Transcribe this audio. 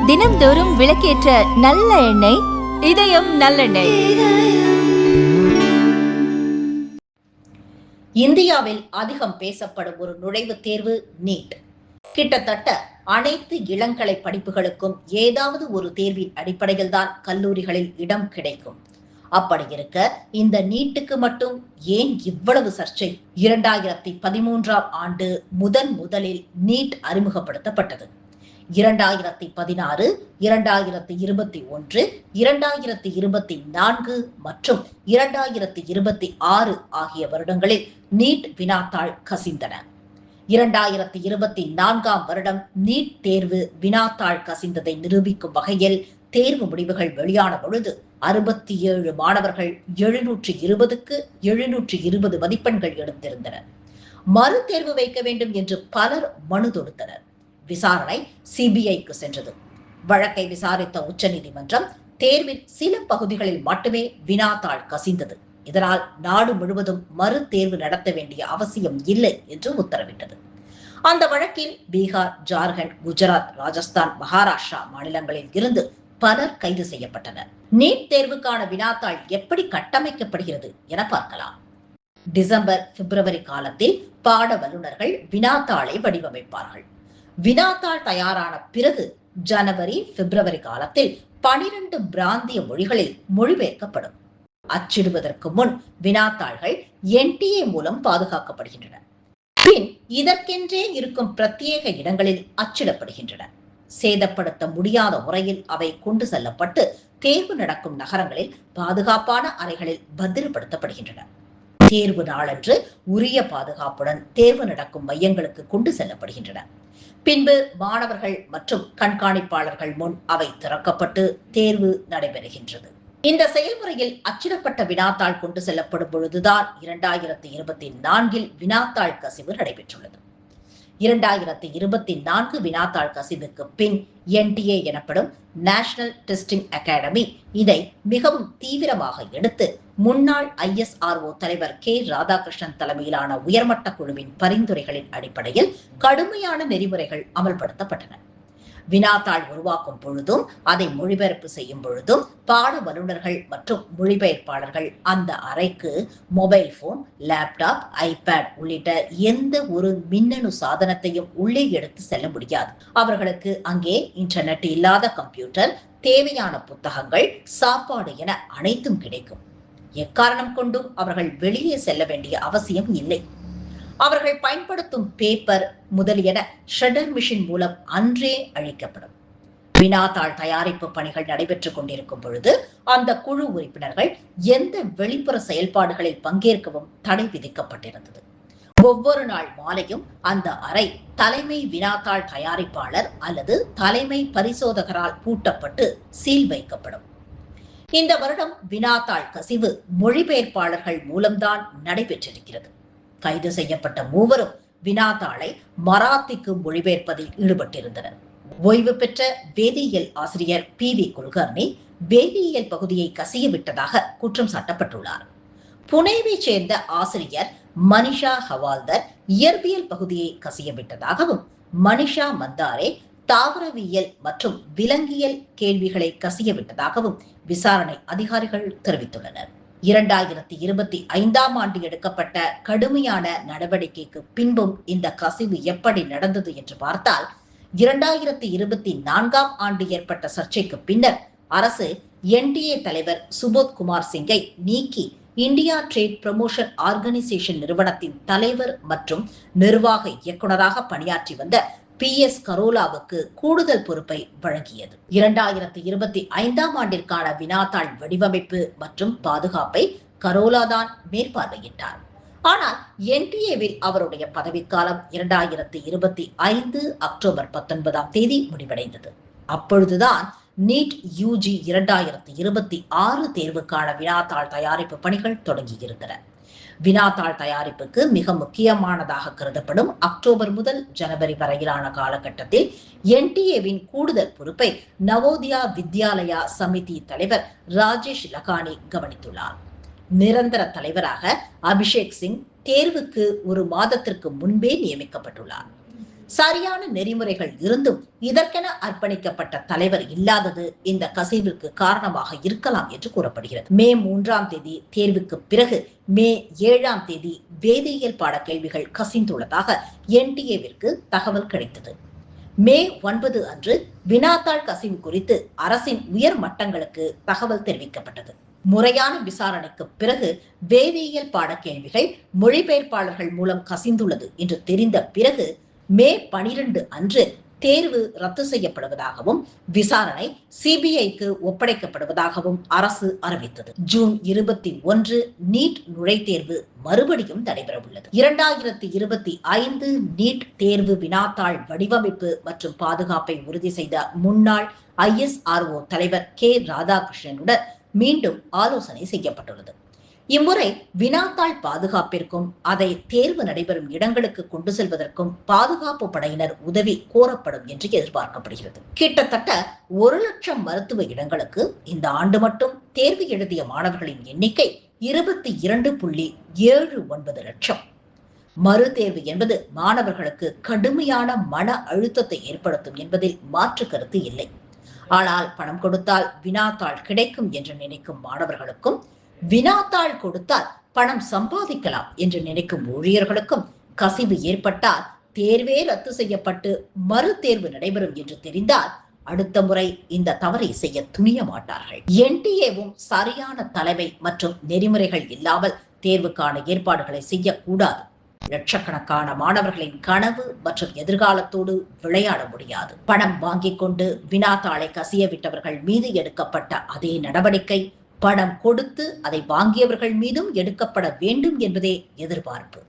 தினம்தோறும் விளக்கேற்ற நல்ல எண்ணெய் இதயம் நல்லெண்ணெய். இந்தியாவில் அதிகம் பேசப்படும் ஒரு நுழைவுத் தேர்வு நீட். கிட்டத்தட்ட அனைத்து இளங்கலை படிப்புகளுக்கும் ஏதாவது ஒரு தேர்வின் அடிப்படையில் தான் கல்லூரிகளில் இடம் கிடைக்கும். அப்படி இருக்க இந்த நீட்டுக்கு மட்டும் ஏன் இவ்வளவு சர்ச்சை? 2013ஆம் ஆண்டு முதலில் நீட் அறிமுகப்படுத்தப்பட்டது. 2016, 2021, 2024 மற்றும் 2026 ஆகிய வருடங்களில் நீட் வினாத்தாள் கசிந்தன. 2024ஆம் வருடம் நீட் தேர்வு வினாத்தாள் கசிந்ததை நிரூபிக்கும் வகையில் தேர்வு முடிவுகள் வெளியான பொழுது 67 மாணவர்கள் 720க்கு 720 மதிப்பெண்கள் எடுத்திருந்தனர். மறு தேர்வு வைக்க வேண்டும் என்று பலர் மனு தொடுத்தனர். விசாரணை சிபிஐக்கு சென்றது. வழக்கை விசாரித்த உச்சநீதிமன்றம் தேர்வின் சில பகுதிகளில் மட்டுமே வினாத்தாள் கசிந்தது. இதனால் நாடு முழுவதும் மறு தேர்வு நடத்த வேண்டிய அவசியம் இல்லை என்று உத்தரவிட்டது. அந்த வழக்கில் பீகார், ஜார்க்கண்ட், குஜராத், ராஜஸ்தான், மகாராஷ்டிரா மாநிலங்களில் இருந்து பலர் கைது செய்யப்பட்டனர். நீட் தேர்வுக்கான வினாத்தாள் எப்படி கட்டமைக்கப்படுகிறது என பார்க்கலாம். டிசம்பர், பிப்ரவரி காலத்தில் பாட வல்லுநர்கள் வினாத்தாளை வடிவமைப்பார்கள். வினாத்தாள் தயாரான பிறகு ஜனவரி, பிப்ரவரி காலத்தில் 12 பிராந்திய மொழிகளில் மொழிபெயர்க்கப்படும். அச்சிடுவதற்கு முன் வினாத்தாள்கள் NTA மூலம் பாதுகாக்கப்படுகின்றன. பின் இதற்கென்றே இருக்கும் பிரத்யேக இடங்களில் அச்சிடப்படுகின்றன. சேதப்படுத்த முடியாத முறையில் அவை கொண்டு செல்லப்பட்டு தேர்வு நடக்கும் நகரங்களில் பாதுகாப்பான அறைகளில் பத்திரப்படுத்தப்படுகின்றன. தேர்வு நாளன்று உரிய பாதுகாப்புடன் தேர்வு நடக்கும் மையங்களுக்கு கொண்டு செல்லப்படுகின்றன. பின்பு மாணவர்கள் மற்றும் கண்காணிப்பாளர்கள் முன் அவை திறக்கப்பட்டு தேர்வு நடைபெறுகின்றது. இந்த செயல்முறையில் அச்சிடப்பட்ட வினாத்தாள் கொண்டு செல்லப்படும் பொழுதுதான் 2024 வினாத்தாள் கசிவு நடைபெற்றுள்ளது. 2024 வினாத்தாள் கசிவுக்கு பின் NTA எனப்படும் நேஷனல் டெஸ்டிங் அகாடமி இதை மிகவும் தீவிரமாக எடுத்து முன்னாள் ISRO தலைவர் K. ராதாகிருஷ்ணன் தலைமையிலான உயர்மட்ட குழுவின் பரிந்துரைகளின் அடிப்படையில் கடுமையான நெறிமுறைகள் அமல்படுத்தப்பட்டன. வினாத்தாள் உருவாக்கும் பொழுதும் அதை மொழிபெயர்ப்பு செய்யும் பொழுதும் பாட வல்லுநர்கள் மற்றும் மொழிபெயர்ப்பாளர்கள் அந்த அறைக்கு மொபைல் போன், லேப்டாப், ஐபேட் உள்ளிட்ட எந்த ஒரு மின்னணு சாதனத்தையும் உள்ளே எடுத்து செல்ல முடியாது. அவர்களுக்கு அங்கே இன்டர்நெட் இல்லாத கம்ப்யூட்டர், தேவையான புத்தகங்கள், சாப்பாடு என அனைத்தும் கிடைக்கும். எக்காரணம் கொண்டும் அவர்கள் வெளியே செல்ல வேண்டிய அவசியம் இல்லை. அவர்கள் பயன்படுத்தும் பேப்பர் முதலியன ஷ்ரெடர் மிஷின் மூலம் அன்றே அழிக்கப்படும். வினாத்தாள் தயாரிப்பு பணிகள் நடைபெற்றுக் கொண்டிருக்கும் பொழுது அந்த குழு உறுப்பினர்கள் எந்த வெளிப்புற செயல்பாடுகளில் பங்கேற்கவும் தடை விதிக்கப்பட்டிருந்தது. ஒவ்வொரு நாள் மாலையும் அந்த அறை தலைமை வினாத்தாள் தயாரிப்பாளர் அல்லது தலைமை பரிசோதகரால் பூட்டப்பட்டு சீல் வைக்கப்படும். இந்த வருடம் வினாத்தாள் கசிவு மொழிபெயர்ப்பாளர்கள் மூலம்தான் நடைபெற்றிருக்கிறது. கைது செய்யப்பட்ட மூவரும் வினாத்தாளை மராத்திக்கு மொழிபெயர்ப்பதில் ஈடுபட்டிருந்தனர். ஓய்வு பெற்ற வேதியியல் ஆசிரியர் PV குல்கர்னி வேதியியல் பகுதியை கசியவிட்டதாக குற்றம் சாட்டப்பட்டுள்ளார். புனேவை சேர்ந்த ஆசிரியர் மனிஷா ஹவால்தர் இயற்பியல் பகுதியை கசியவிட்டதாகவும், மனிஷா மந்தாரே தாவரவியல் மற்றும் விலங்கியல் கேள்விகளை கசியவிட்டதாகவும் விசாரணை அதிகாரிகள் தெரிவித்துள்ளனர். 2025ஆம் ஆண்டு எடுக்கப்பட்ட கடுமையான நடவடிக்கைக்கு பின்பும் இந்த கசிவு எப்படி நடந்தது என்று பார்த்தால், 2024ஆம் ஆண்டு ஏற்பட்ட சர்ச்சைக்கு பின்னர் அரசு NTA தலைவர் சுபோத் குமார் சிங்கை நீக்கி இந்தியா ட்ரேட் ப்ரமோஷன் ஆர்கனைசேஷன் நிறுவனத்தின் தலைவர் மற்றும் நிர்வாக இயக்குநராக பணியாற்றி வந்த PS கரோலாவுக்கு கூடுதல் பொறுப்பை வழங்கியது. 2025ஆம் ஆண்டிற்கான வினாத்தாள் வடிவமைப்பு மற்றும் பாதுகாப்பை கரோலா தான் மேற்பார்வையிட்டார். ஆனால் NTAவில் அவருடைய பதவிக்காலம் 2025 அக்டோபர் 19ஆம் தேதி முடிவடைந்தது. அப்பொழுதுதான் நீட் UG 2026 தேர்வுக்கான வினாத்தாள் தயாரிப்பு பணிகள் தொடங்கியிருந்தன. வினாத்தாள் தயாரிப்புக்கு மிக முக்கியமானதாக கருதப்படும் அக்டோபர் முதல் ஜனவரி வரையிலான காலகட்டத்தில் NTAவின் கூடுதல் பொறுப்பை நவோதயா வித்யாலயா சமிதி தலைவர் ராஜேஷ் லகானி கவனித்துள்ளார். நிரந்தர தலைவராக அபிஷேக் சிங் தேர்வுக்கு ஒரு மாதத்திற்கு முன்பே நியமிக்கப்பட்டுள்ளார். சரியான நெறிமுறைகள் இருந்தும் இதற்கென அர்ப்பணிக்கப்பட்ட தலைவர் இல்லாதது இந்த கசிவிற்கு காரணமாக இருக்கலாம் என்று கூறப்படுகிறது. மே 3ஆம் தேதி தேர்வுக்கு பிறகு மே 7ஆம் தேதி வேதியியல் பாட கேள்விகள் கசிந்துள்ளதாக NTA-விற்கு தகவல் கிடைத்தது. மே 9 அன்று வினாத்தாள் கசிவு குறித்து அரசின் உயர் மட்டங்களுக்கு தகவல் தெரிவிக்கப்பட்டது. முறையான விசாரணைக்கு பிறகு வேதியியல் பாட கேள்விகள் மொழிபெயர்ப்பாளர்கள் மூலம் கசிந்துள்ளது என்று தெரிந்த பிறகு மே 12 அன்று தேர்வு ரத்து செய்யப்படுவதாகவும் விசாரணை CBI-க்கு ஒப்படைக்கப்படுவதாகவும் அரசு அறிவித்தது. ஜூன் 21 நீட் நுழைத்தேர்வு மறுபடியும் நடைபெறவுள்ளது. 2025 நீட் தேர்வு வினாத்தாள் வடிவமைப்பு மற்றும் பாதுகாப்பை உறுதி செய்த முன்னாள் ISRO தலைவர் ராதாகிருஷ்ணனுடன் மீண்டும் ஆலோசனை செய்யப்பட்டுள்ளது. இம்முறை வினாத்தாள் பாதுகாப்பிற்கும் அதை தேர்வு நடைபெறும் இடங்களுக்கு கொண்டு செல்வதற்கும் பாதுகாப்பு படையினர் உதவி கோரப்படும் என்று எதிர்பார்க்கப்படுகிறது. கிட்டத்தட்ட 1,00,000 மருத்துவ இடங்களுக்கு இந்த ஆண்டு மட்டும் தேர்வு எழுதிய மாணவர்களின் எண்ணிக்கை 22.79 லட்சம். மறு தேர்வு என்பது மாணவர்களுக்கு கடுமையான மன அழுத்தத்தை ஏற்படுத்தும் என்பதில் மாற்று கருத்து இல்லை. ஆனால் பணம் கொடுத்தால் வினாத்தாள் கிடைக்கும் என்று நினைக்கும் மாணவர்களுக்கும், வினாத்தாள் கொடுத்தால் பணம் சம்பாதிக்கலாம் என்று நினைக்கும் ஊழியர்களுக்கும் கசிவு ஏற்பட்டால் தேர்வே ரத்து செய்யப்பட்டு மறு தேர்வு நடைபெறும் என்று தெரிந்தால் அடுத்த முறை இந்த தவறை செய்ய துணிய மாட்டார்கள். NTA-வும் சரியான தலைமை மற்றும் நெறிமுறைகள் இல்லாமல் தேர்வுக்கான ஏற்பாடுகளை செய்யக்கூடாது. லட்சக்கணக்கான மாணவர்களின் கனவு மற்றும் எதிர்காலத்தோடு விளையாட முடியாது. பணம் வாங்கிக் கொண்டு வினாத்தாளை கசிய விட்டவர்கள் மீது எடுக்கப்பட்ட அதே நடவடிக்கை பணம் கொடுத்து அதை வாங்கியவர்கள் மீதும் எடுக்கப்பட வேண்டும் என்பதே எதிர்பார்ப்பு.